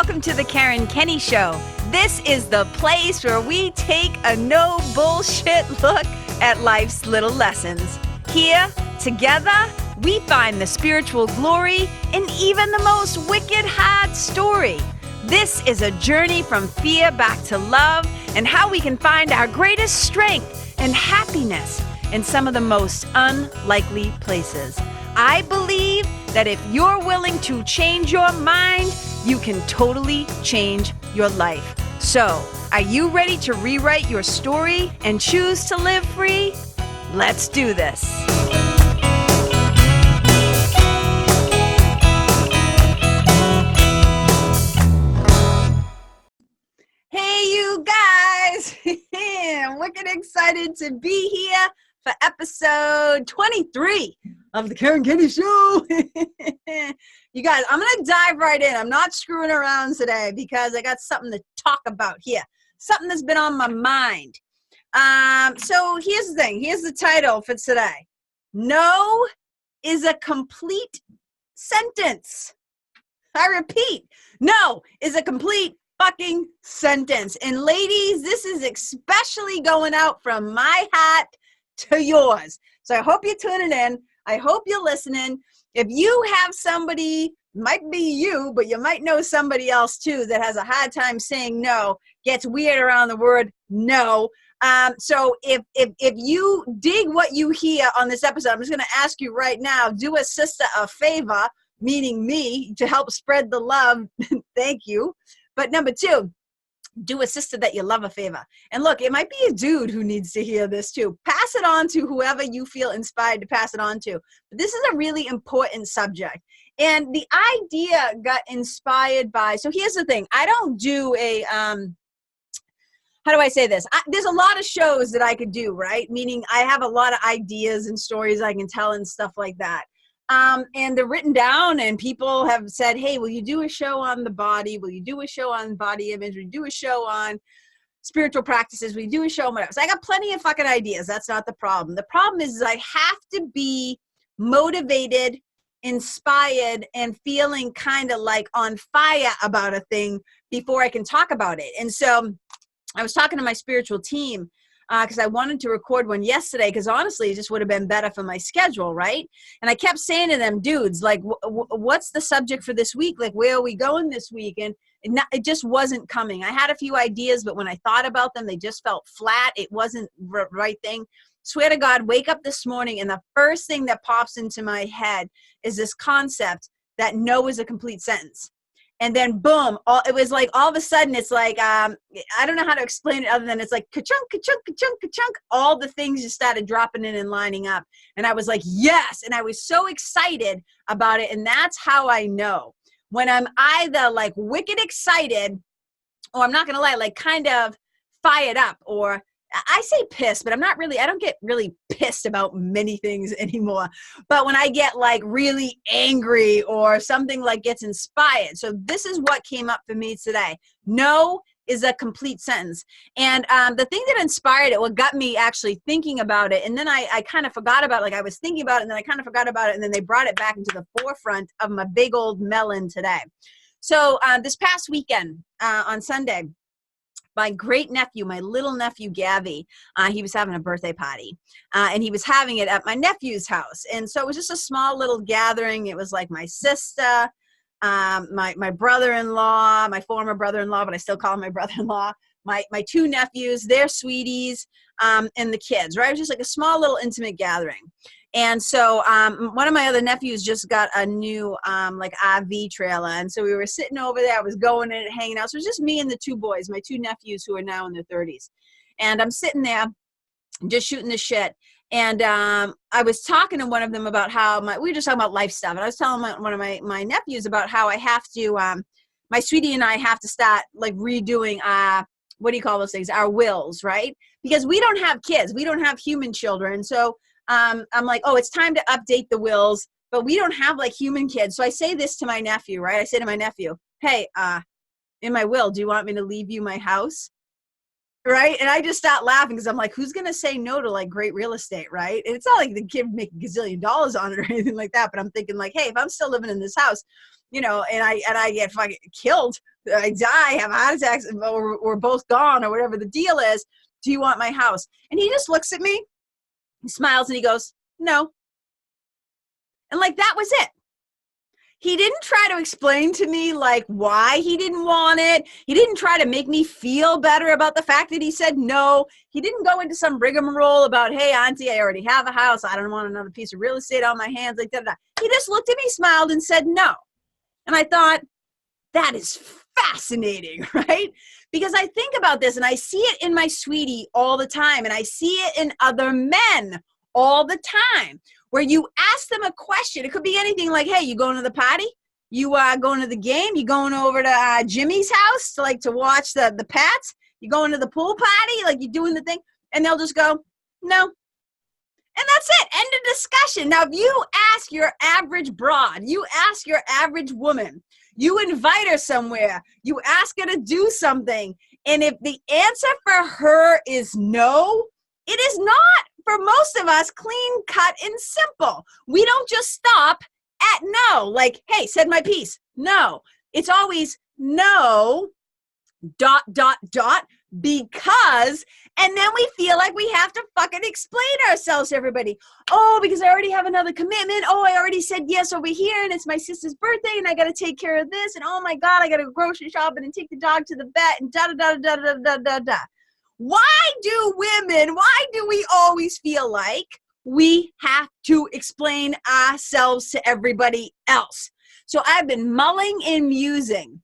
welcome to the Karen Kenney Show. This is the place where we take a no bullshit look at life's little lessons. Here, together, we find the spiritual glory in even the most wicked hard story. This is a journey from fear back to love and how we can find our greatest strength and happiness in some of the most unlikely places. I believe that if you're willing to change your mind, you can totally change your life. So, are you ready to rewrite your story and choose to live free? Let's do this. Hey, you guys. I'm wicked excited to be here for episode 23 of the Karen Kenney Show. You guys, I'm going to dive right in. I'm not screwing around today because I got something to talk about here. Something that's been on my mind. So here's the thing. Here's the title for today. No is a complete sentence. I repeat, no is a complete fucking sentence. And ladies, this is especially going out from my heart to yours. So I hope you're tuning in. I hope you're listening. If you have somebody, might be you, but you might know somebody else too that has a hard time saying no, gets weird around the word no. So if you dig what you hear on this episode, I'm just going to ask you right now, do a sister a favor, meaning me, to help spread the love. Thank you. But number two, do a sister that you love a favor. And look, it might be a dude who needs to hear this too. Pass it on to whoever you feel inspired to pass it on to. But this is a really important subject. And the idea got inspired by, so here's the thing. I don't do a, how do I say this? There's a lot of shows that I could do, right? Meaning I have a lot of ideas and stories I can tell and stuff like that. And they're written down and people have said, hey, will you do a show on the body? Will you do a show on body image? Will you do a show on spiritual practices? Will you do a show on whatever? So I got plenty of fucking ideas. That's not the problem. The problem is I have to be motivated, inspired, and feeling kind of like on fire about a thing before I can talk about it. And so I was talking to my spiritual team because I wanted to record one yesterday because honestly, it just would have been better for my schedule, right? And I kept saying to them, dudes, like, what's the subject for this week? Like, where are we going this week? And it just wasn't coming. I had a few ideas, but when I thought about them, they just felt flat. It wasn't the right thing. Swear to God, wake up this morning and the first thing that pops into my head is this concept that no is a complete sentence. And then boom, it was like all of a sudden it's like, I don't know how to explain it other than it's like ka-chunk, ka-chunk, ka-chunk, ka-chunk. All the things just started dropping in and lining up. And I was like, yes. And I was so excited about it. And that's how I know when I'm either like wicked excited or I'm not going to lie, like kind of fired up, or I say pissed, but I don't get really pissed about many things anymore. But when I get like really angry or something like gets inspired. So this is what came up for me today. No is a complete sentence. And the thing that inspired it, what got me actually thinking about it, and then I kind of forgot about it, like I was thinking about it and then I kind of forgot about it, and then they brought it back into the forefront of my big old melon today. So this past weekend on Sunday, my great nephew, my little nephew, Gabby, he was having a birthday party and he was having it at my nephew's house. And so it was just a small little gathering. It was like my sister, my brother-in-law, my former brother-in-law, but I still call him my brother-in-law, my two nephews, their sweeties, and the kids, right? It was just like a small little intimate gathering. And so one of my other nephews just got a new like RV trailer. And so we were sitting over there. I was going in and hanging out. So it was just me and the two boys, my two nephews who are now in their 30s. And I'm sitting there just shooting the shit. And I was talking to one of them about how we were just talking about life stuff. And I was telling one of my nephews about how I have to, my sweetie and I have to start like redoing, what do you call those things? Our wills, right? Because we don't have kids. We don't have human children. So I'm like, oh, it's time to update the wills, but we don't have like human kids. So I say this to my nephew, right? I say to my nephew, hey, in my will, do you want me to leave you my house? Right? And I just start laughing because I'm like, who's going to say no to like great real estate, right? And it's not like the kid would make $1 gazillion on it or anything like that. But I'm thinking like, hey, if I'm still living in this house, you know, and I get fucking killed, I die, have heart attacks, or we're both gone, or whatever the deal is. Do you want my house? And he just looks at me, he smiles, and he goes, no. And like, that was it. He didn't try to explain to me like why he didn't want it. He didn't try to make me feel better about the fact that he said no. He didn't go into some rigmarole about, hey, auntie, I already have a house. I don't want another piece of real estate on my hands. Like that. He just looked at me, smiled, and said no. And I thought, that is fascinating, right? Because I think about this and I see it in my sweetie all the time. And I see it in other men all the time, where you ask them a question. It could be anything like, hey, you going to the party? You going to the game? You going over to Jimmy's house to watch the Pats? You going to the pool party? Like, you doing the thing? And they'll just go, no. And that's it. End of discussion. Now, if you ask your average broad, you ask your average woman, you invite her somewhere, you ask her to do something, and if the answer for her is no, it is not, for most of us, clean, cut, and simple. We don't just stop at no, like, hey, said my piece. No, it's always no, ... because, and then we feel like we have to fucking explain ourselves to everybody. Oh, because I already have another commitment. Oh, I already said yes over here, and it's my sister's birthday, and I got to take care of this, and oh my God, I got to go grocery shopping and take the dog to the vet, and da-da-da-da-da-da-da-da. Why do we always feel like we have to explain ourselves to everybody else? So I've been mulling and musing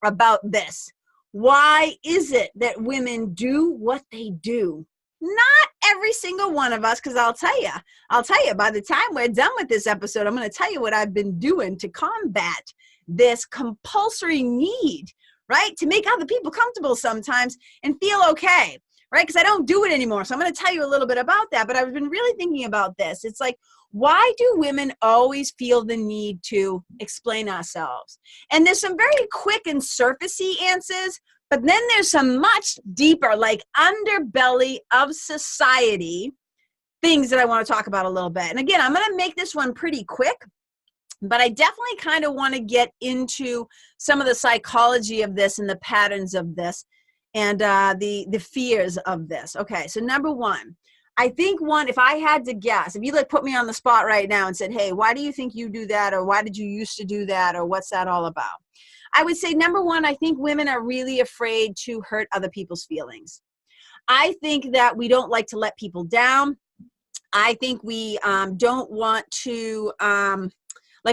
about this. Why is it that women do what they do? Not every single one of us, because I'll tell you, by the time we're done with this episode, I'm going to tell you what I've been doing to combat this compulsory need, right? To make other people comfortable sometimes and feel okay, right? Because I don't do it anymore. So I'm going to tell you a little bit about that, but I've been really thinking about this. It's like, why do women always feel the need to explain ourselves? And there's some very quick and surfacey answers, but then there's some much deeper, like underbelly of society things that I want to talk about a little bit. And again, I'm going to make this one pretty quick, but I definitely kind of want to get into some of the psychology of this and the patterns of this and the fears of this. Okay, so number one, I think if I had to guess, if you put me on the spot right now and said, hey, why do you think you do that? Or why did you used to do that? Or what's that all about? I would say, number one, I think women are really afraid to hurt other people's feelings. I think that we don't like to let people down. I think we don't want to,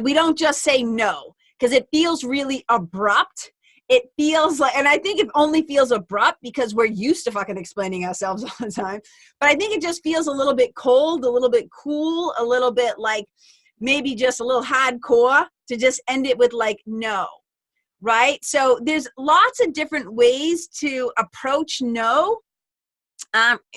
we don't just say no, because it feels really abrupt. It feels like, and I think it only feels abrupt because we're used to fucking explaining ourselves all the time. But I think it just feels a little bit cold, a little bit cool, a little bit like maybe just a little hardcore to just end it with like no, right? So there's lots of different ways to approach no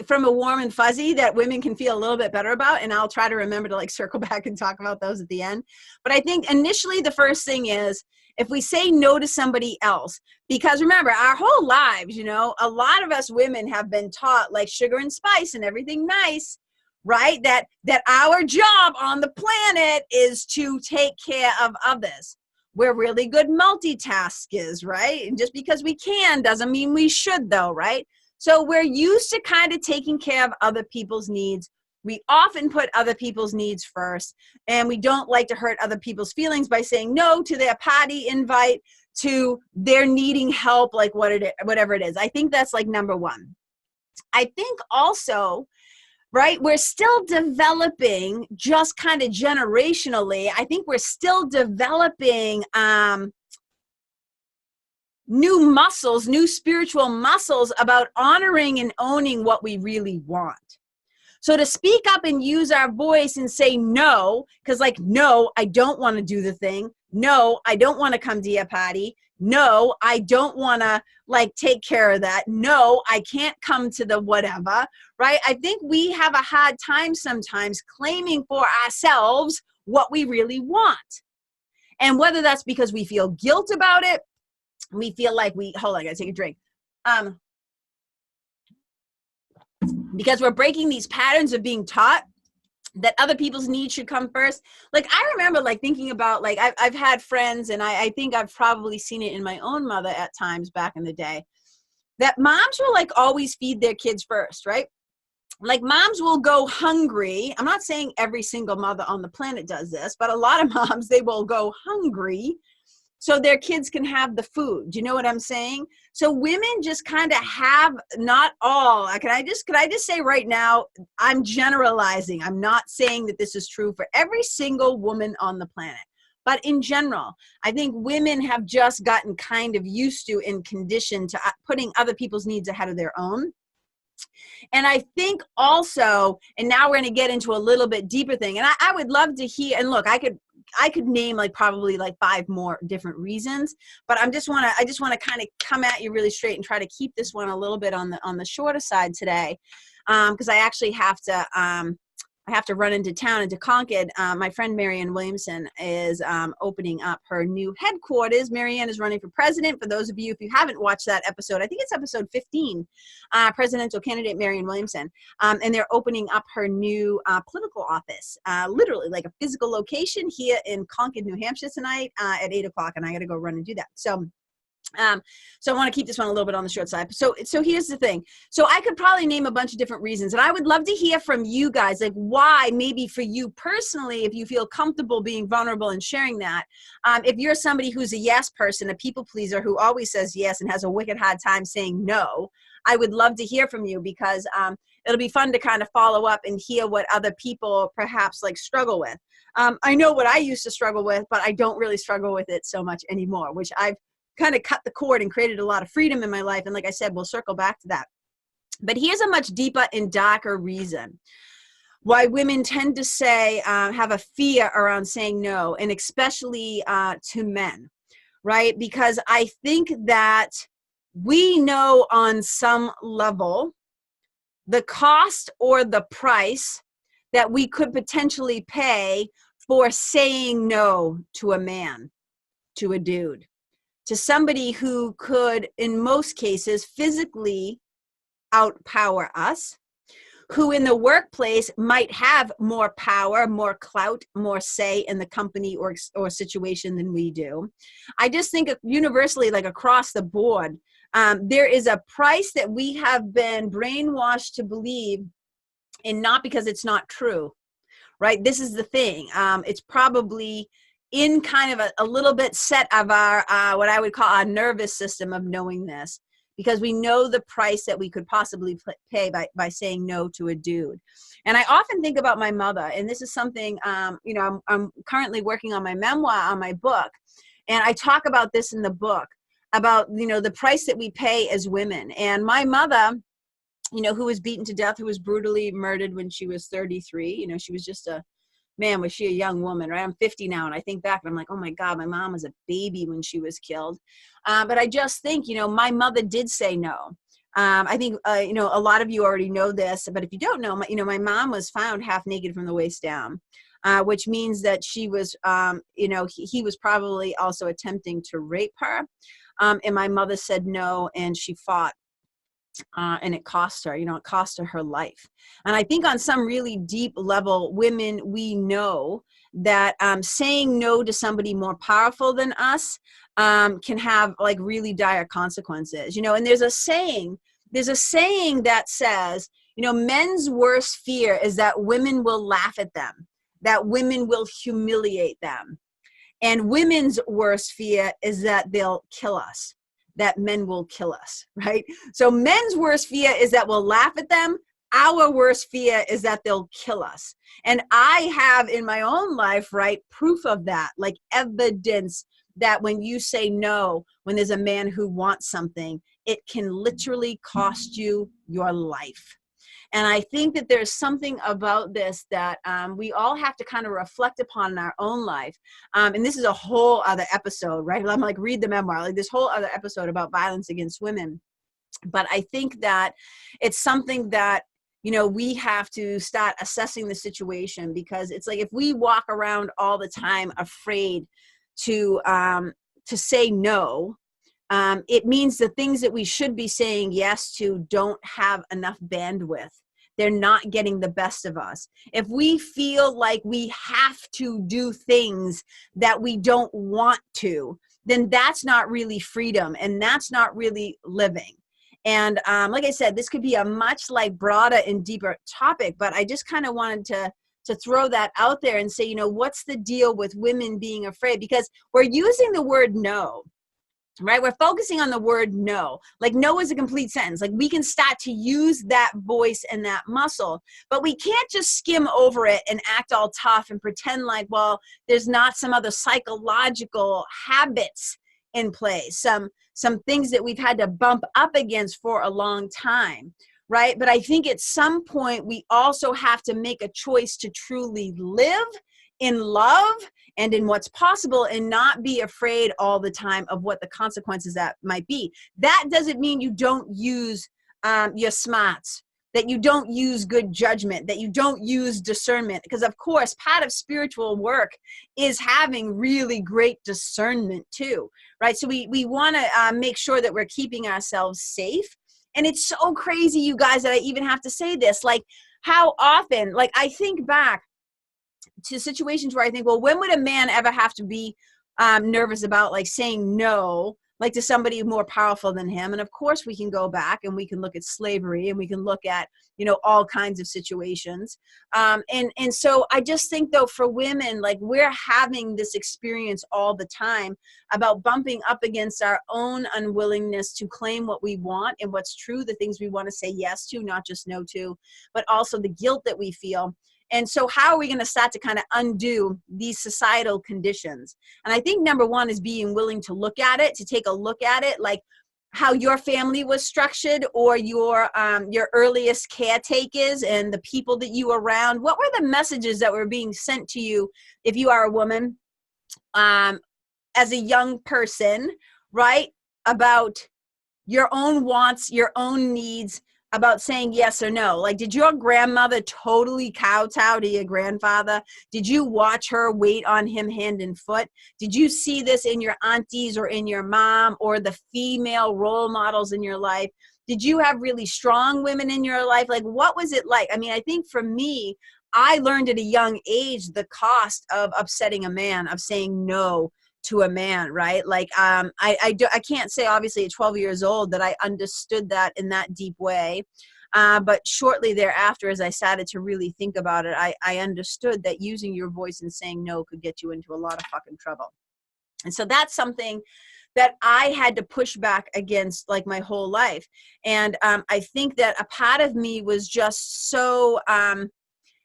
from a warm and fuzzy that women can feel a little bit better about. And I'll try to remember to circle back and talk about those at the end. But I think initially the first thing is, if we say no to somebody else, because remember, our whole lives, a lot of us women have been taught like sugar and spice and everything nice, right? That our job on the planet is to take care of others. We're really good multitaskers, right? And just because we can doesn't mean we should though, right? So we're used to kind of taking care of other people's needs. We often put other people's needs first, and we don't like to hurt other people's feelings by saying no to their party invite, to their needing help, whatever it is. I think that's number one. I think also, right, we're still developing just kind of generationally. I think we're still developing new muscles, new spiritual muscles about honoring and owning what we really want. So to speak up and use our voice and say no, because no, I don't want to do the thing. No, I don't want to come to your party. No, I don't want to take care of that. No, I can't come to the whatever, right? I think we have a hard time sometimes claiming for ourselves what we really want. And whether that's because we feel guilt about it, we feel like hold on, I gotta take a drink. Because we're breaking these patterns of being taught that other people's needs should come first. Like, I remember like thinking about, like, I've had friends, and I think I've probably seen it in my own mother at times back in the day, that moms will like always feed their kids first, right? Like, moms will go hungry. I'm not saying every single mother on the planet does this, but a lot of moms, they will go hungry so their kids can have the food. Do you know what I'm saying? So women just kind of have, not all, can I just say right now, I'm generalizing. I'm not saying that this is true for every single woman on the planet. But in general, I think women have just gotten kind of used to and conditioned to putting other people's needs ahead of their own. And I think also, and now we're going to get into a little bit deeper thing, and I would love to hear, and look, I could name like probably like 5 more different reasons, but I just want to kind of come at you really straight and try to keep this one a little bit on the shorter side today, because I actually have to run into town, into Concord. My friend Marianne Williamson is opening up her new headquarters. Marianne is running for president. For those of you, if you haven't watched that episode, I think it's episode 15, presidential candidate Marianne Williamson. And they're opening up her new political office, literally like a physical location here in Concord, New Hampshire tonight at 8 o'clock. And I got to go run and do that. So I want to keep this one a little bit on the short side. So here's the thing. So I could probably name a bunch of different reasons, and I would love to hear from you guys, like why, maybe for you personally, if you feel comfortable being vulnerable and sharing that. If you're somebody who's a yes person, a people pleaser who always says yes and has a wicked hard time saying no, I would love to hear from you, because it'll be fun to kind of follow up and hear what other people perhaps like struggle with. I know what I used to struggle with, but I don't really struggle with it so much anymore, which I've kind of cut the cord and created a lot of freedom in my life. And like I said, we'll circle back to that. But here's a much deeper and darker reason why women tend to say, have a fear around saying no, and especially to men, right? Because I think that we know on some level the cost or the price that we could potentially pay for saying no to a man, to a dude, to somebody who could, in most cases, physically outpower us, who in the workplace might have more power, more clout, more say in the company or situation than we do. I just think universally, like across the board, there is a price that we have been brainwashed to believe, and not because it's not true, right? This is the thing. It's probably in kind of a little bit set of our, what I would call our nervous system of knowing this, because we know the price that we could possibly pay by saying no to a dude. And I often think about my mother, and this is something, I'm currently working on my memoir, on my book. And I talk about this in the book about, the price that we pay as women. And my mother, who was beaten to death, who was brutally murdered when she was 33, she was just man, was she a young woman, right? I'm 50 now, and I think back and I'm like, oh my God, my mom was a baby when she was killed. But I just think, my mother did say no. I think, a lot of you already know this, but if you don't know, my mom was found half naked from the waist down, which means that she was, he was probably also attempting to rape her. And my mother said no, and she fought. And it cost her, it cost her life. And I think on some really deep level, women, we know that saying no to somebody more powerful than us can have like really dire consequences, and there's a saying that says, men's worst fear is that women will laugh at them, that women will humiliate them. And women's worst fear is that they'll kill us, that men will kill us, right? So men's worst fear is that we'll laugh at them. Our worst fear is that they'll kill us. And I have in my own life, right, proof of that, like evidence that when you say no, when there's a man who wants something, it can literally cost you your life. And I think that there's something about this that we all have to kind of reflect upon in our own life. And this is a whole other episode, right? I'm like, read the memoir, like this whole other episode about violence against women. But I think that it's something that, we have to start assessing the situation, because it's like if we walk around all the time afraid to say no, it means the things that we should be saying yes to don't have enough bandwidth. they're not getting the best of us. If we feel like we have to do things that we don't want to, then that's not really freedom, and that's not really living. And like I said, this could be a much like broader and deeper topic, but I just kind of wanted to throw that out there and say, you know, what's the deal with women being afraid? Because we're using the word no, right? We're focusing on the word no. Like no is a complete sentence. Like we can start to use that voice and that muscle, but we can't just skim over it and act all tough and pretend like, well, there's not some other psychological habits in place, some things that we've had to bump up against for a long time, right? But I think at some point we also have to make a choice to truly live in love and in what's possible, and not be afraid all the time of what the consequences that might be. That doesn't mean you don't use your smarts, that you don't use good judgment, that you don't use discernment. Because of course, part of spiritual work is having really great discernment too, right? So we want to make sure that we're keeping ourselves safe. And it's so crazy, you guys, that I even have to say this. Like how often, like I think back to situations where I think, well, when would a man ever have to be nervous about like saying no, like to somebody more powerful than him? And of course we can go back and we can look at slavery, and we can look at, you know, all kinds of situations. And so I just think though, for women, like we're having this experience all the time about bumping up against our own unwillingness to claim what we want and what's true, the things we want to say yes to, not just no to, but also the guilt that we feel. And so how are we going to start to kind of undo these societal conditions? And I think number one is being willing to look at it, to take a look at it, like how your family was structured, or your earliest caretakers and the people that you were around. What were the messages that were being sent to you if you are a woman as a young person, right? About your own wants, your own needs, about saying yes or no. Like, did your grandmother totally kowtow to your grandfather? Did you watch her wait on him hand and foot? Did you see this in your aunties or in your mom or the female role models in your life? Did you have really strong women in your life? Like, what was it like? I mean, I think for me, I learned at a young age the cost of upsetting a man, of saying no to a man, right? Like, I can't say obviously at 12 years old that I understood that in that deep way. But shortly thereafter, as I started to really think about it, I understood that using your voice and saying no could get you into a lot of fucking trouble. And so that's something that I had to push back against like my whole life. And I think that a part of me was just so,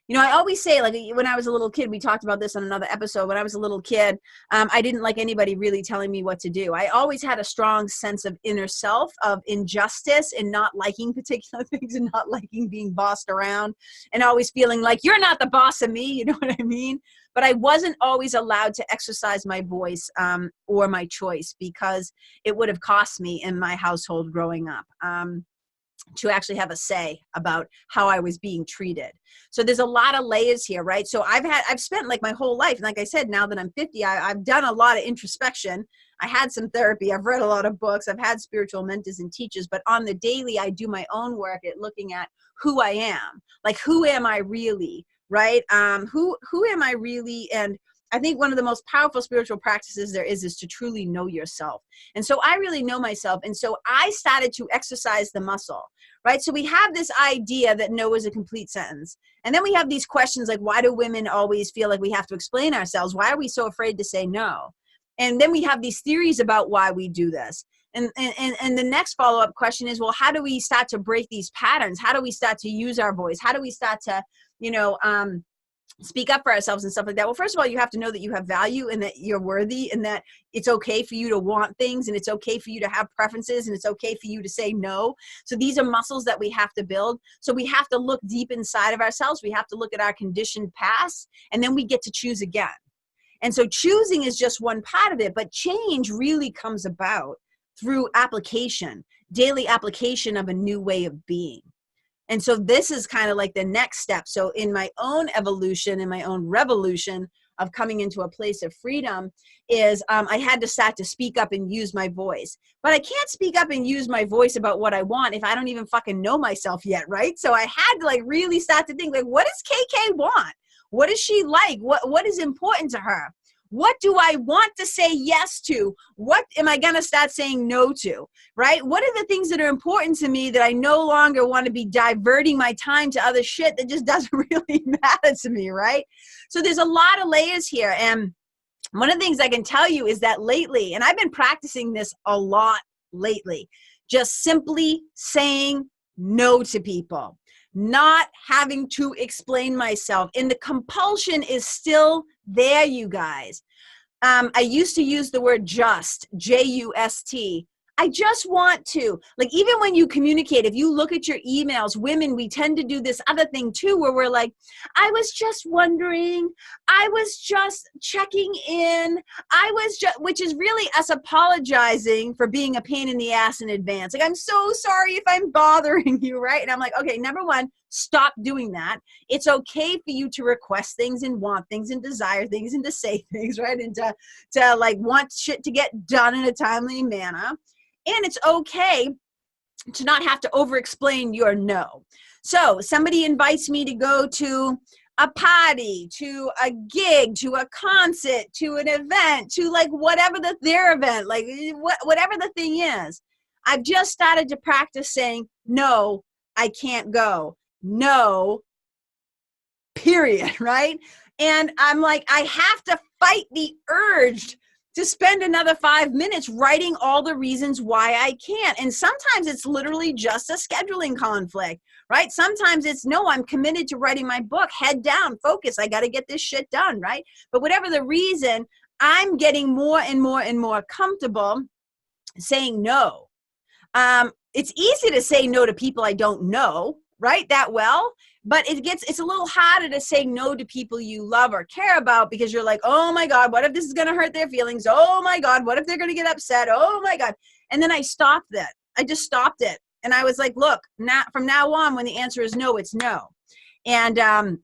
you know, I always say, like, when I was a little kid, we talked about this on another episode. When I was a little kid, I didn't like anybody really telling me what to do. I always had a strong sense of inner self, of injustice, and not liking particular things, and not liking being bossed around, and always feeling like you're not the boss of me. You know what I mean? But I wasn't always allowed to exercise my voice or my choice, because it would have cost me in my household growing up. To actually have a say about how I was being treated. So there's a lot of layers here, right? So I've spent like my whole life, and like I said, now that I'm 50, I've done a lot of introspection. I had some therapy. I've read a lot of books. I've had spiritual mentors and teachers, but on the daily, I do my own work at looking at who I am. Like, who am I really, right? Who am I really? And I think one of the most powerful spiritual practices there is to truly know yourself. And so I really know myself. And so I started to exercise the muscle, right? So we have this idea that no is a complete sentence. And then we have these questions like, why do women always feel like we have to explain ourselves? Why are we so afraid to say no? And then we have these theories about why we do this. And the next follow-up question is, well, how do we start to break these patterns? How do we start to use our voice? How do we start to, speak up for ourselves and stuff like that? Well, first of all, you have to know that you have value, and that you're worthy, and that it's okay for you to want things, and it's okay for you to have preferences, and it's okay for you to say no. So these are muscles that we have to build. So we have to look deep inside of ourselves. We have to look at our conditioned past, and then we get to choose again. And so choosing is just one part of it, but change really comes about through application, daily application of a new way of being. And so this is kind of like the next step. So in my own evolution, in my own revolution, of coming into a place of freedom is I had to start to speak up and use my voice. But I can't speak up and use my voice about what I want if I don't even fucking know myself yet, right? So I had to like really start to think, like, what does KK want? What is she like? What is important to her? What do I want to say yes to? What am I going to start saying no to, right? What are the things that are important to me that I no longer want to be diverting my time to other shit that just doesn't really matter to me, right? So there's a lot of layers here. And one of the things I can tell you is that lately, and I've been practicing this a lot lately, just simply saying no to people, not having to explain myself. And the compulsion is still there, you guys. I used to use the word just, J-U-S-T. I just want to, like, even when you communicate, if you look at your emails, women, we tend to do this other thing too, where we're like, I was just wondering, I was just checking in, which is really us apologizing for being a pain in the ass in advance. Like, I'm so sorry if I'm bothering you, right? And I'm like, okay, number one, stop doing that. It's okay for you to request things and want things and desire things and to say things, right? And to like want shit to get done in a timely manner. And it's okay to not have to over-explain your no. So somebody invites me to go to a party, to a gig, to a concert, to an event, to like whatever their event, like whatever the thing is. I've just started to practice saying, no, I can't go. No, period, right? And I'm like, I have to fight the urge to spend another 5 minutes writing all the reasons why I can't. And sometimes it's literally just a scheduling conflict, right? Sometimes it's, no, I'm committed to writing my book, head down, focus. I got to get this shit done, right? But whatever the reason, I'm getting more and more and more comfortable saying no. It's easy to say no to people I don't know, right? That well. But it's a little harder to say no to people you love or care about because you're like, oh my God, what if this is going to hurt their feelings? Oh my God, what if they're going to get upset? Oh my God. And then I stopped that. I just stopped it. And I was like, look, from now on, when the answer is no, it's no. And I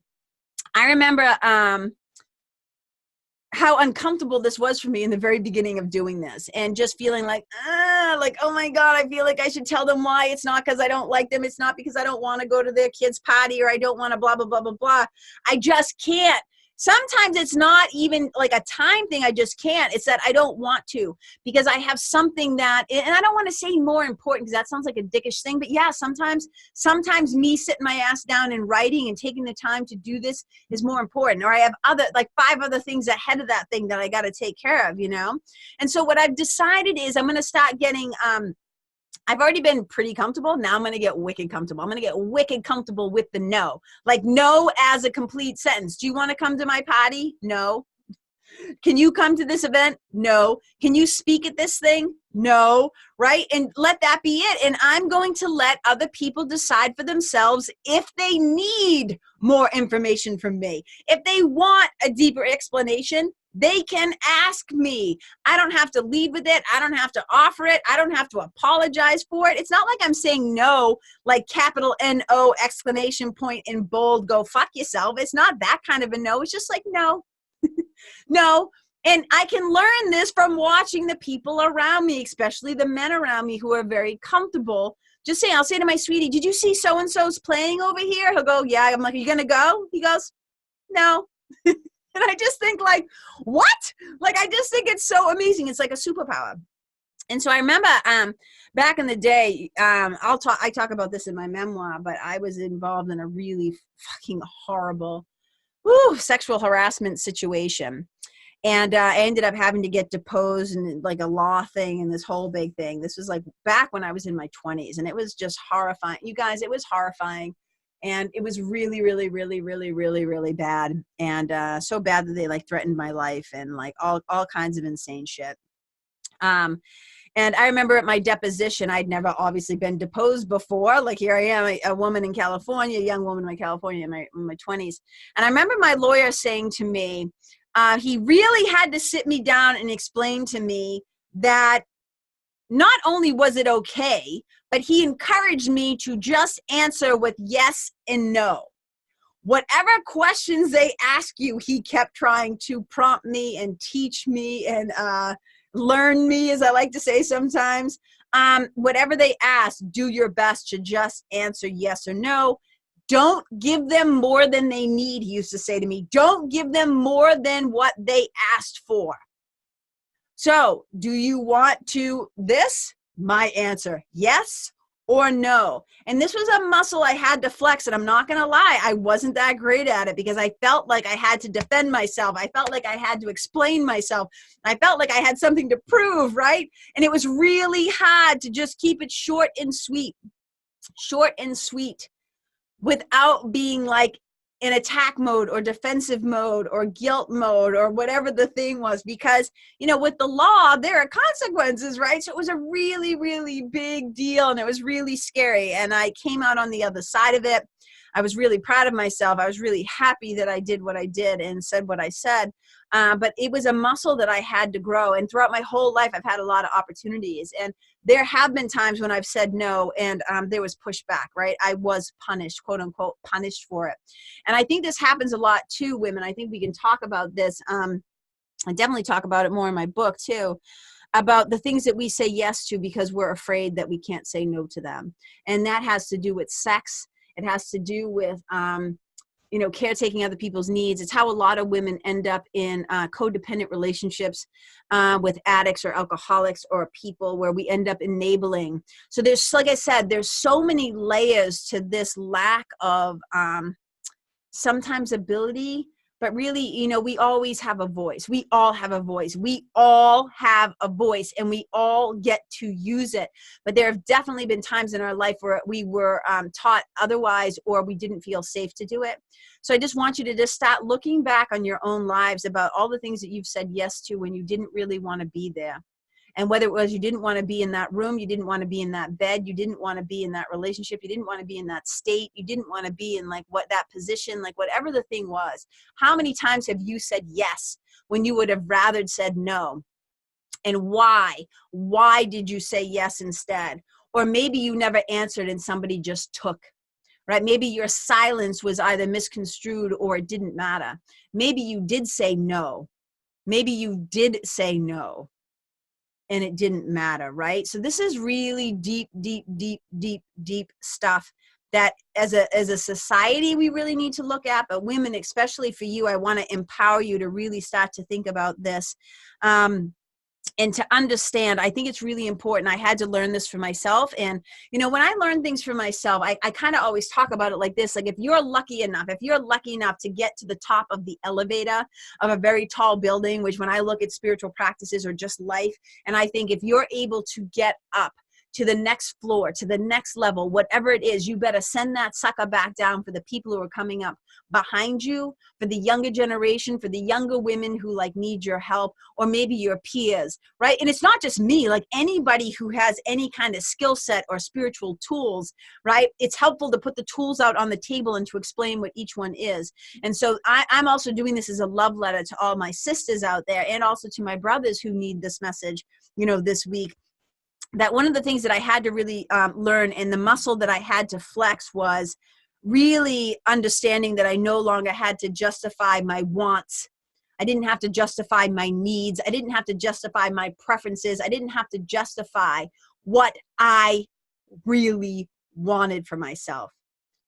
remember how uncomfortable this was for me in the very beginning of doing this and just feeling like, oh my God, I feel like I should tell them why. It's not because I don't like them. It's not because I don't want to go to their kid's party or I don't want to blah, blah, blah, blah, blah. I just can't. Sometimes it's not even like a time thing. I just can't. It's that I don't want to because I have something that, and I don't want to say more important because that sounds like a dickish thing, but yeah, sometimes me sitting my ass down and writing and taking the time to do this is more important. Or I have like 5 other things ahead of that thing that I got to take care of, you know? And so what I've decided is I'm going to start getting, I've already been pretty comfortable. Now I'm going to get wicked comfortable. I'm going to get wicked comfortable with the no. Like no as a complete sentence. Do you want to come to my party? No. Can you come to this event? No. Can you speak at this thing? No. Right? And let that be it. And I'm going to let other people decide for themselves if they need more information from me. If they want a deeper explanation, they can ask me. I don't have to lead with it. I don't have to offer it. I don't have to apologize for it. It's not like I'm saying no, like capital N-O exclamation point in bold, go fuck yourself. It's not that kind of a no. It's just like, no, no. And I can learn this from watching the people around me, especially the men around me who are very comfortable. Just saying, I'll say to my sweetie, did you see so-and-so's playing over here? He'll go, yeah. I'm like, are you going to go? He goes, no. And I just think like, what? Like, I just think it's so amazing. It's like a superpower. And so I remember back in the day, I talk about this in my memoir, but I was involved in a really fucking horrible sexual harassment situation. And I ended up having to get deposed and like a law thing and this whole big thing. This was like back when I was in my 20s and it was just horrifying. You guys, it was horrifying. And it was really, really, really, really, really, really bad. And so bad that they like threatened my life and like all kinds of insane shit. And I remember at my deposition, I'd never obviously been deposed before. Like here I am, a woman in California, a young woman in California in my 20s. And I remember my lawyer saying to me, he really had to sit me down and explain to me that not only was it okay, but he encouraged me to just answer with yes and no. whatever questions they ask you, he kept trying to prompt me and teach me and learn me, as I like to say sometimes. Whatever they ask, do your best to just answer yes or no. Don't give them more than they need, he used to say to me. Don't give them more than what they asked for. So, do you want to this? My answer, yes or no. And this was a muscle I had to flex, and I'm not going to lie, I wasn't that great at it because I felt like I had to defend myself. I felt like I had to explain myself. I felt like I had something to prove, right? And it was really hard to just keep it short and sweet, without being like in attack mode or defensive mode or guilt mode or whatever the thing was, because, you know, with the law, there are consequences, right? So it was a really, really big deal, and it was really scary. And I came out on the other side of it. I was really proud of myself. I was really happy that I did what I did and said what I said. But it was a muscle that I had to grow. And throughout my whole life, I've had a lot of opportunities. And there have been times when I've said no, and there was pushback, right? I was punished, quote unquote, punished for it. And I think this happens a lot to women. I think we can talk about this. I definitely talk about it more in my book too, about the things that we say yes to because we're afraid that we can't say no to them. And that has to do with sex. It has to do with, you know, caretaking other people's needs. It's how a lot of women end up in codependent relationships with addicts or alcoholics or people where we end up enabling. So there's, like I said, there's so many layers to this lack of sometimes ability, but really, you know, we always have a voice. We all have a voice. We all have a voice, and we all get to use it. But there have definitely been times in our life where we were taught otherwise, or we didn't feel safe to do it. So I just want you to just start looking back on your own lives about all the things that you've said yes to when you didn't really want to be there. And whether it was you didn't want to be in that room, you didn't want to be in that bed, you didn't want to be in that relationship, you didn't want to be in that state, you didn't want to be in like what that position, like whatever the thing was. How many times have you said yes when you would have rather said no? And why? Why did you say yes instead? Or maybe you never answered and somebody just took. Right? Maybe your silence was either misconstrued or it didn't matter. Maybe you did say no. Maybe you did say no and it didn't matter, right? So this is really deep, deep, deep, deep, deep stuff that as a society we really need to look at, but women, especially for you, I want to empower you to really start to think about this. And to understand, I think it's really important. I had to learn this for myself. And, you know, when I learn things for myself, I kind of always talk about it like this. Like if you're lucky enough to get to the top of the elevator of a very tall building, which when I look at spiritual practices or just life, and I think if you're able to get up to the next floor, to the next level, whatever it is, you better send that sucker back down for the people who are coming up behind you, for the younger generation, for the younger women who like need your help, or maybe your peers, right? And it's not just me, like anybody who has any kind of skill set or spiritual tools, right? It's helpful to put the tools out on the table and to explain what each one is. And so I'm also doing this as a love letter to all my sisters out there, and also to my brothers who need this message, you know, this week. That one of the things that I had to really learn, and the muscle that I had to flex, was really understanding that I no longer had to justify my wants. I didn't have to justify my needs. I didn't have to justify my preferences. I didn't have to justify what I really wanted for myself.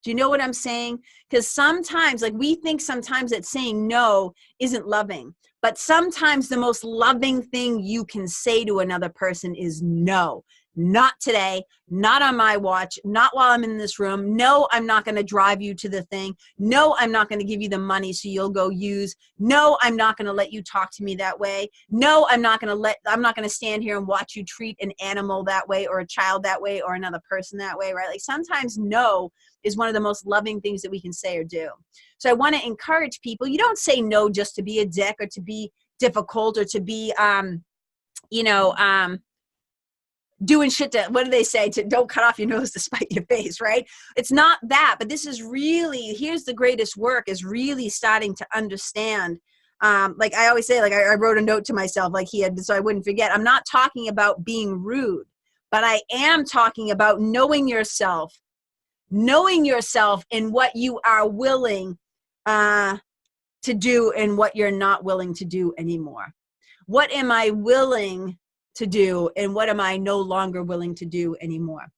Do you know what I'm saying? Because sometimes, like we think sometimes that saying no isn't loving, but sometimes the most loving thing you can say to another person is no. Not today, not on my watch, not while I'm in this room. No, I'm not going to drive you to the thing. No, I'm not going to give you the money so you'll go use. No, I'm not going to let you talk to me that way. No, I'm not going to stand here and watch you treat an animal that way, or a child that way, or another person that way, right? Like sometimes no is one of the most loving things that we can say or do. So I want to encourage people, you don't say no just to be a dick or to be difficult or to be, doing shit to, what do they say, to don't cut off your nose to spite your face, right? It's not that, but this is really, here's the greatest work, is really starting to understand. Like I always say, like I wrote a note to myself, like so I wouldn't forget, I'm not talking about being rude, but I am talking about knowing yourself, knowing yourself and what you are willing to do and what you're not willing to do anymore. What am I willing to do and what am I no longer willing to do anymore?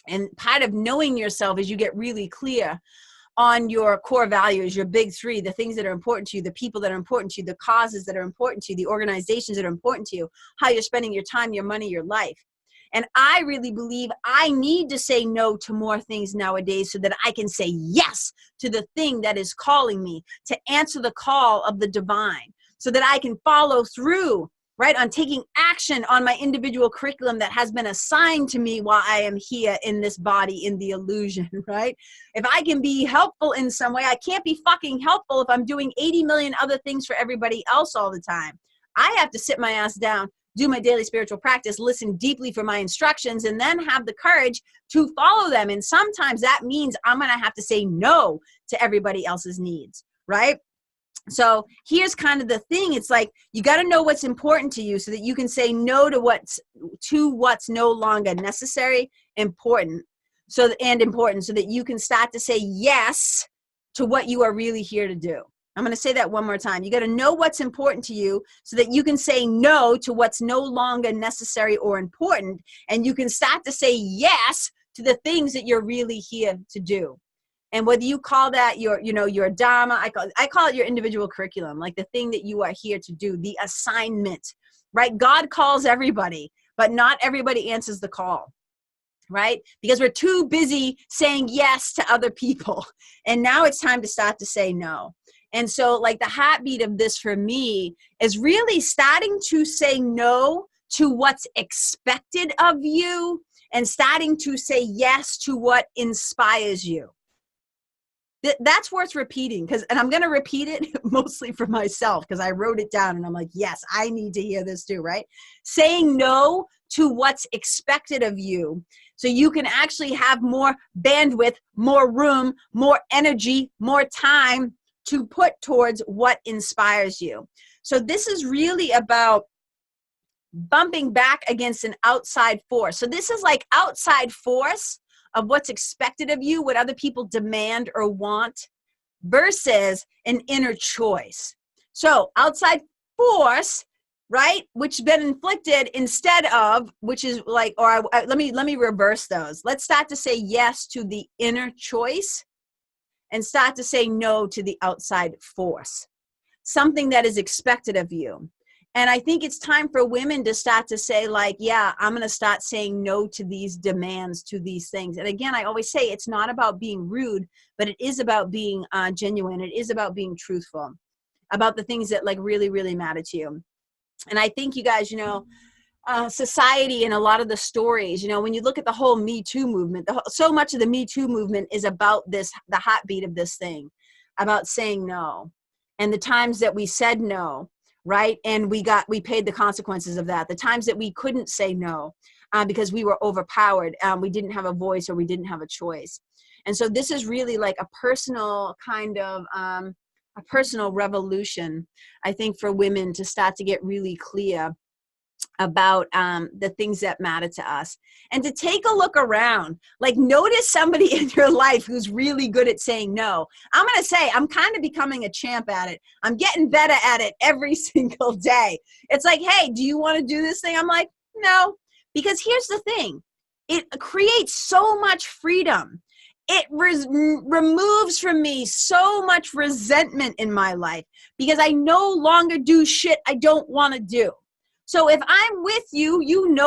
And part of knowing yourself is you get really clear on your core values, your big three, the things that are important to you, the people that are important to you, the causes that are important to you, the organizations that are important to you, how you're spending your time, your money, your life. And I really believe I need to say no to more things nowadays so that I can say yes to the thing that is calling me, to answer the call of the divine, so that I can follow through, right, on taking action on my individual curriculum that has been assigned to me while I am here in this body, in the illusion, right? If I can be helpful in some way, I can't be fucking helpful if I'm doing 80 million other things for everybody else all the time. I have to sit my ass down, do my daily spiritual practice, listen deeply for my instructions, and then have the courage to follow them. And sometimes that means I'm going to have to say no to everybody else's needs, right? So here's kind of the thing. It's like, you got to know what's important to you so that you can say no to what's no longer necessary, important. So that you can start to say yes to what you are really here to do. I'm going to say that one more time. You got to know what's important to you so that you can say no to what's no longer necessary or important. And you can start to say yes to the things that you're really here to do. And whether you call that your Dharma, I call it your individual curriculum, like the thing that you are here to do, the assignment, right? God calls everybody, but not everybody answers the call, right? Because we're too busy saying yes to other people. And now it's time to start to say no. And so like the heartbeat of this for me is really starting to say no to what's expected of you and starting to say yes to what inspires you. That's worth repeating, and I'm going to repeat it mostly for myself because I wrote it down and I'm like, yes, I need to hear this too, right? Saying no to what's expected of you so you can actually have more bandwidth, more room, more energy, more time to put towards what inspires you. So this is really about bumping back against an outside force. So this is like outside force of what's expected of you, what other people demand or want, versus an inner choice. So outside force, right, which has been inflicted instead of, which is like, let me reverse those. Let's start to say yes to the inner choice and start to say no to the outside force, something that is expected of you. And I think it's time for women to start to say like, yeah, I'm going to start saying no to these demands, to these things. And again, I always say it's not about being rude, but it is about being genuine. It is about being truthful about the things that like really, really matter to you. And I think you guys, society and a lot of the stories, when you look at the whole Me Too movement, so much of the Me Too movement is about this, the heartbeat of this thing, about saying no. And the times that we said no, right? And we paid the consequences of that. The times that we couldn't say no because we were overpowered. We didn't have a voice or we didn't have a choice. And so this is really like a personal kind of, a personal revolution, I think, for women to start to get really clear about the things that matter to us and to take a look around, like notice somebody in your life who's really good at saying no. I'm going to say I'm kind of becoming a champ at it. I'm getting better at it every single day. It's like, hey, do you want to do this thing? I'm like, no, because here's the thing. It creates so much freedom. It removes from me so much resentment in my life because I no longer do shit I don't want to do. So if I'm with you,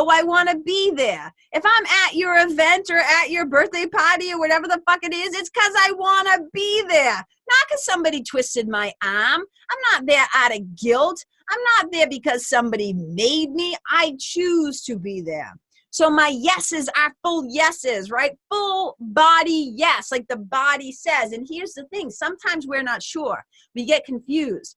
I want to be there. If I'm at your event or at your birthday party or whatever the fuck it is, it's because I want to be there. Not because somebody twisted my arm. I'm not there out of guilt. I'm not there because somebody made me. I choose to be there. So my yeses are full yeses, right? Full body yes, like the body says. And here's the thing. Sometimes we're not sure. We get confused.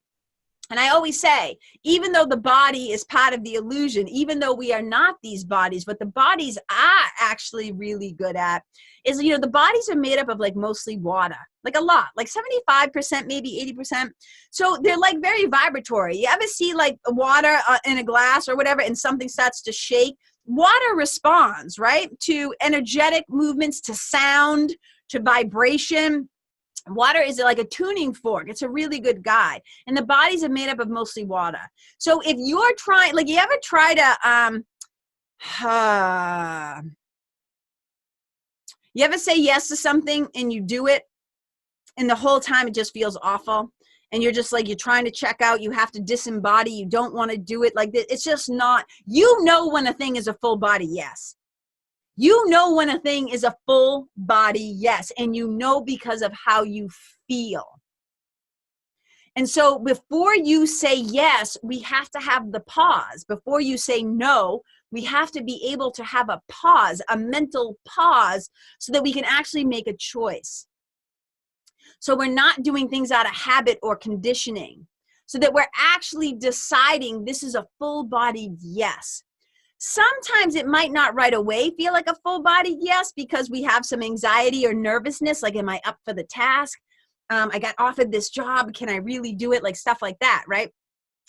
And I always say, even though the body is part of the illusion, even though we are not these bodies, what the bodies are actually really good at is, the bodies are made up of like mostly water, like a lot, like 75%, maybe 80%. So they're like very vibratory. You ever see like water in a glass or whatever, and something starts to shake? Water responds, right, to energetic movements, to sound, to vibration. Water is like a tuning fork. It's a really good guide. And the bodies are made up of mostly water. So if you're trying, like, you ever try to, you ever say yes to something and you do it and the whole time it just feels awful? And you're just like, you're trying to check out, you have to disembody, you don't want to do it. Like, it's just not, you know when a thing is a full body yes. You know when a thing is a full body yes, and you know because of how you feel. And so before you say yes, we have to have the pause. Before you say no, we have to be able to have a pause, a mental pause, so that we can actually make a choice. So we're not doing things out of habit or conditioning, so that we're actually deciding this is a full-bodied yes. Sometimes it might not right away feel like a full-bodied yes because we have some anxiety or nervousness, like, am I up for the task? I got offered this job. Can I really do it? Like, stuff like that, right?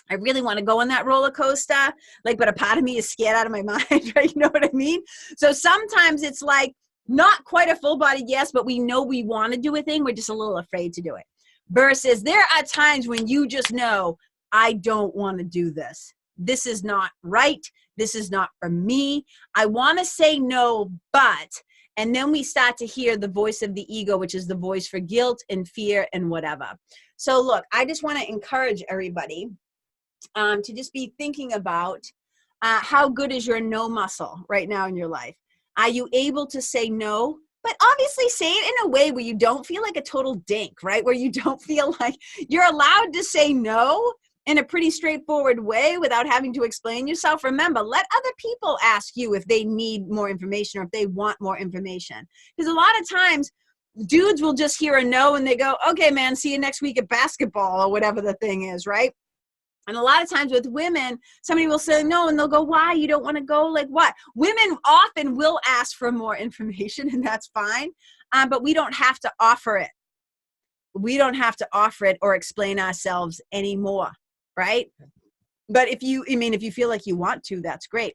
I really want to go on that roller coaster, like, but a part of me is scared out of my mind, right? You know what I mean? So sometimes it's like not quite a full-bodied yes, but we know we want to do a thing. We're just a little afraid to do it. Versus there are times when you just know, I don't want to do this. This is not right. This is not for me. I want to say no, but, and then we start to hear the voice of the ego, which is the voice for guilt and fear and whatever. So look, I just want to encourage everybody to just be thinking about how good is your no muscle right now in your life? Are you able to say no? But obviously say it in a way where you don't feel like a total dink, right? Where you don't feel like you're allowed to say no in a pretty straightforward way without having to explain yourself. Remember, let other people ask you if they need more information or if they want more information. Because a lot of times dudes will just hear a no and they go, okay, man, see you next week at basketball or whatever the thing is, right? And a lot of times with women, somebody will say no, and they'll go, why? You don't want to go? Like what? Women often will ask for more information, and that's fine. But we don't have to offer it. We don't have to offer it or explain ourselves anymore, right? But if you feel like you want to, that's great.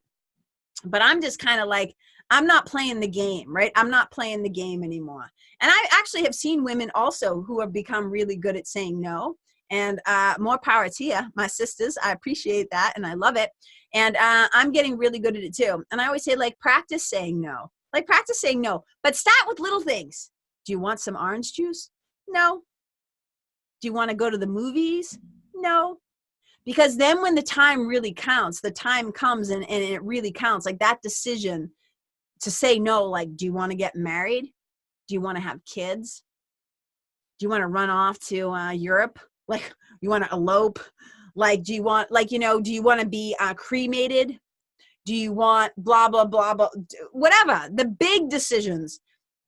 But I'm just kind of like, I'm not playing the game, right? I'm not playing the game anymore. And I actually have seen women also who have become really good at saying no. And more power to you, my sisters. I appreciate that and I love it. And I'm getting really good at it too. And I always say, like, practice saying no. Like, practice saying no. But start with little things. Do you want some orange juice? No. Do you want to go to the movies? No. Because then when the time really counts, the time comes and it really counts. Like that decision to say no, like, do you want to get married? Do you want to have kids? Do you want to run off to Europe? Like, you want to elope? Like, do you want, like, you know, do you want to be cremated? Do you want blah, blah, blah, blah, whatever, the big decisions.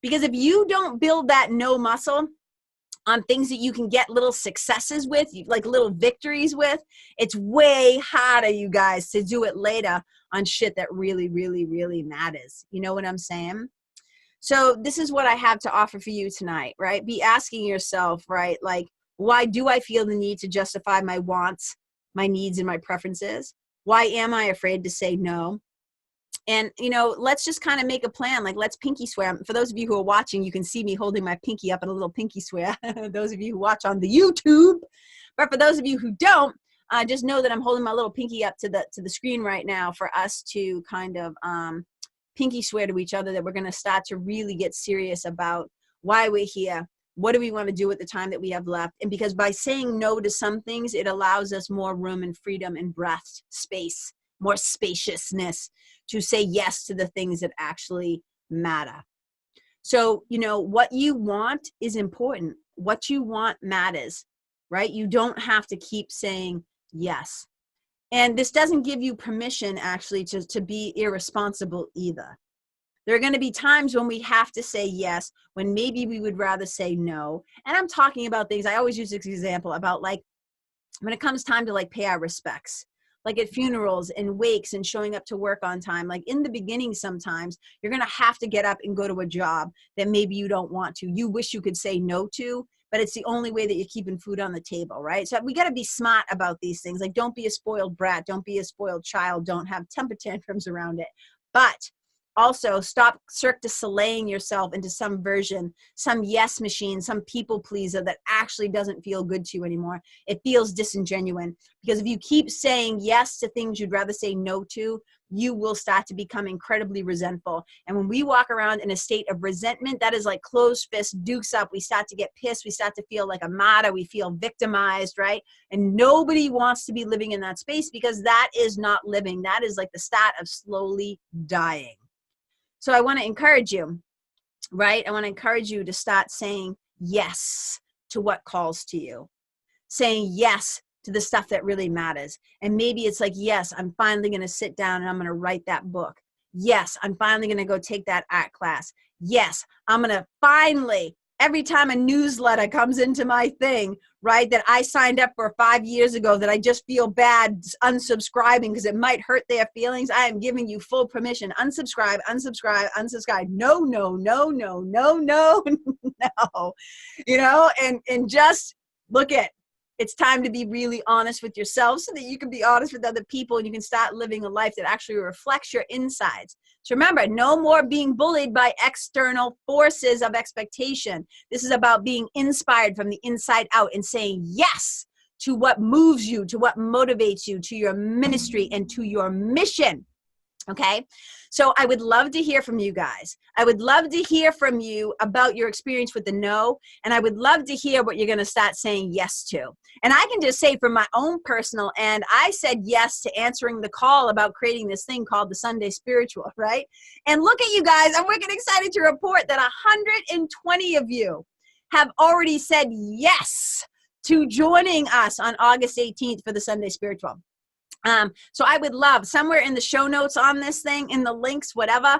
Because if you don't build that no muscle on things that you can get little successes with, like little victories with, it's way harder, you guys, to do it later on shit that really, really, really matters. You know what I'm saying? So this is what I have to offer for you tonight, right? Be asking yourself, right? Like, why do I feel the need to justify my wants, my needs, and my preferences? Why am I afraid to say no? And, you know, let's just kind of make a plan. Like, let's pinky swear. For those of you who are watching, you can see me holding my pinky up in a little pinky swear. Those of you who watch on the YouTube. But for those of you who don't, just know that I'm holding my little pinky up to the screen right now for us to kind of pinky swear to each other that we're going to start to really get serious about why we're here. What do we want to do with the time that we have left? And because by saying no to some things, it allows us more room and freedom and breath, space, more spaciousness to say yes to the things that actually matter. So, you know, what you want is important. What you want matters, right? You don't have to keep saying yes. And this doesn't give you permission actually to be irresponsible either. There are going to be times when we have to say yes, when maybe we would rather say no. And I'm talking about things, I always use this example about, like, when it comes time to, like, pay our respects, like at funerals and wakes and showing up to work on time. Like in the beginning, sometimes you're going to have to get up and go to a job that maybe you don't want to. You wish you could say no to, but it's the only way that you're keeping food on the table, right? So we got to be smart about these things. Like, don't be a spoiled brat. Don't be a spoiled child. Don't have temper tantrums around it. But Also, stop Cirque du Soleil yourself into some version, some yes machine, some people pleaser that actually doesn't feel good to you anymore. It feels disingenuous, because if you keep saying yes to things you'd rather say no to, you will start to become incredibly resentful. And when we walk around in a state of resentment, that is like closed fist, dukes up. We start to get pissed. We start to feel like a martyr. We feel victimized, right? And nobody wants to be living in that space, because that is not living. That is like the start of slowly dying. So I want to encourage you, right? I want to encourage you to start saying yes to what calls to you, saying yes to the stuff that really matters. And maybe it's like, yes, I'm finally going to sit down and I'm going to write that book. Yes, I'm finally going to go take that art class. Yes, I'm going to finally, every time a newsletter comes into my thing, right, that I signed up for 5 years ago, that I just feel bad unsubscribing because it might hurt their feelings, I am giving you full permission. Unsubscribe, unsubscribe, unsubscribe. No, no, no, no, no, no, no. You know, and just look at, it's time to be really honest with yourself so that you can be honest with other people, and you can start living a life that actually reflects your insides. So remember, no more being bullied by external forces of expectation. This is about being inspired from the inside out and saying yes to what moves you, to what motivates you, to your ministry and to your mission. Okay, so I would love to hear from you guys. I would love to hear from you about your experience with the no, and I would love to hear what you're going to start saying yes to. And I can just say from my own personal end, I said yes to answering the call about creating this thing called the Sunday Spiritual, right? And look at you guys, I'm wicked excited to report that 120 of you have already said yes to joining us on August 18th for the Sunday Spiritual. So I would love, somewhere in the show notes on this thing, in the links, whatever,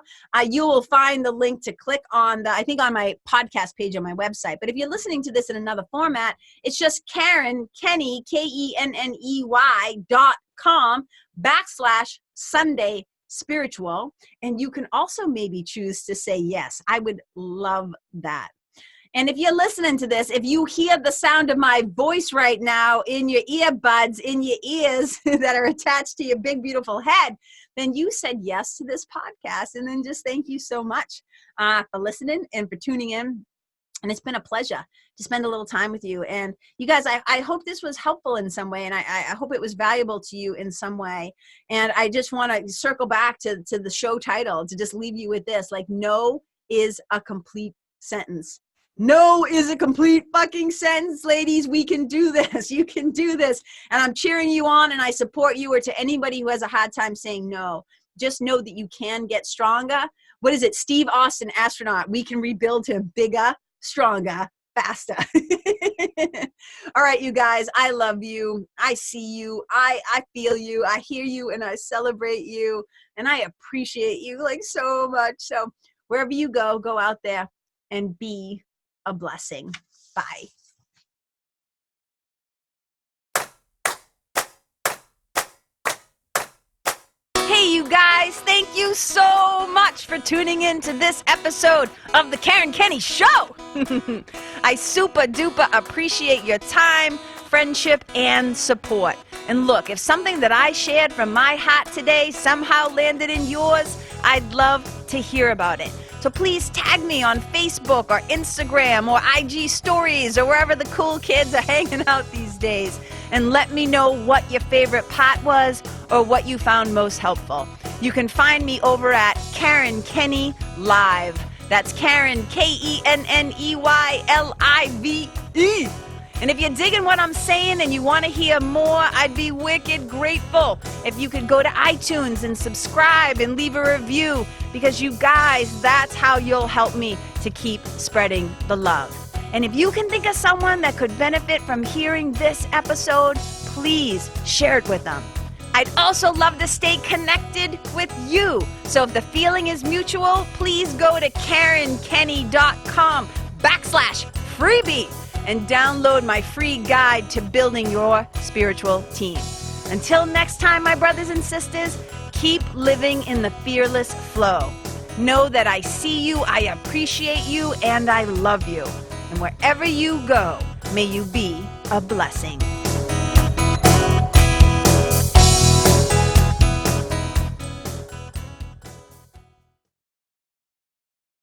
you will find the link to click on the, I think on my podcast page on my website. But if you're listening to this in another format, it's just Karen Kenney, KENNEY.com/Sunday Spiritual. And you can also maybe choose to say yes. I would love that. And if you're listening to this, if you hear the sound of my voice right now in your earbuds, in your ears that are attached to your big, beautiful head, then you said yes to this podcast. And then just thank you so much for listening and for tuning in. And it's been a pleasure to spend a little time with you. And you guys, I hope this was helpful in some way. And I hope it was valuable to you in some way. And I just want to circle back to the show title, to just leave you with this, like, no is a complete sentence. No is a complete fucking sentence, ladies. We can do this. You can do this. And I'm cheering you on, and I support you. Or to anybody who has a hard time saying no, just know that you can get stronger. What is it? Steve Austin, astronaut. We can rebuild him bigger, stronger, faster. All right, you guys, I love you. I see you. I feel you. I hear you, and I celebrate you. And I appreciate you like so much. So wherever you go, go out there and be a blessing. Bye. Hey, you guys, thank you so much for tuning in to this episode of the Karen Kenney Show. I super duper appreciate your time, friendship, and support. And look, if something that I shared from my heart today somehow landed in yours, I'd love to hear about it. So please tag me on Facebook or Instagram or IG stories or wherever the cool kids are hanging out these days, and let me know what your favorite part was or what you found most helpful. You can find me over at Karen Kenney Live. That's Karen, KENNEYLIVE. And if you're digging what I'm saying and you want to hear more, I'd be wicked grateful if you could go to iTunes and subscribe and leave a review, because you guys, that's how you'll help me to keep spreading the love. And if you can think of someone that could benefit from hearing this episode, please share it with them. I'd also love to stay connected with you. So if the feeling is mutual, please go to KarenKenney.com/freebie and download my free guide to building your spiritual team. Until next time, my brothers and sisters, keep living in the fearless flow. Know that I see you, I appreciate you, and I love you. And wherever you go, may you be a blessing.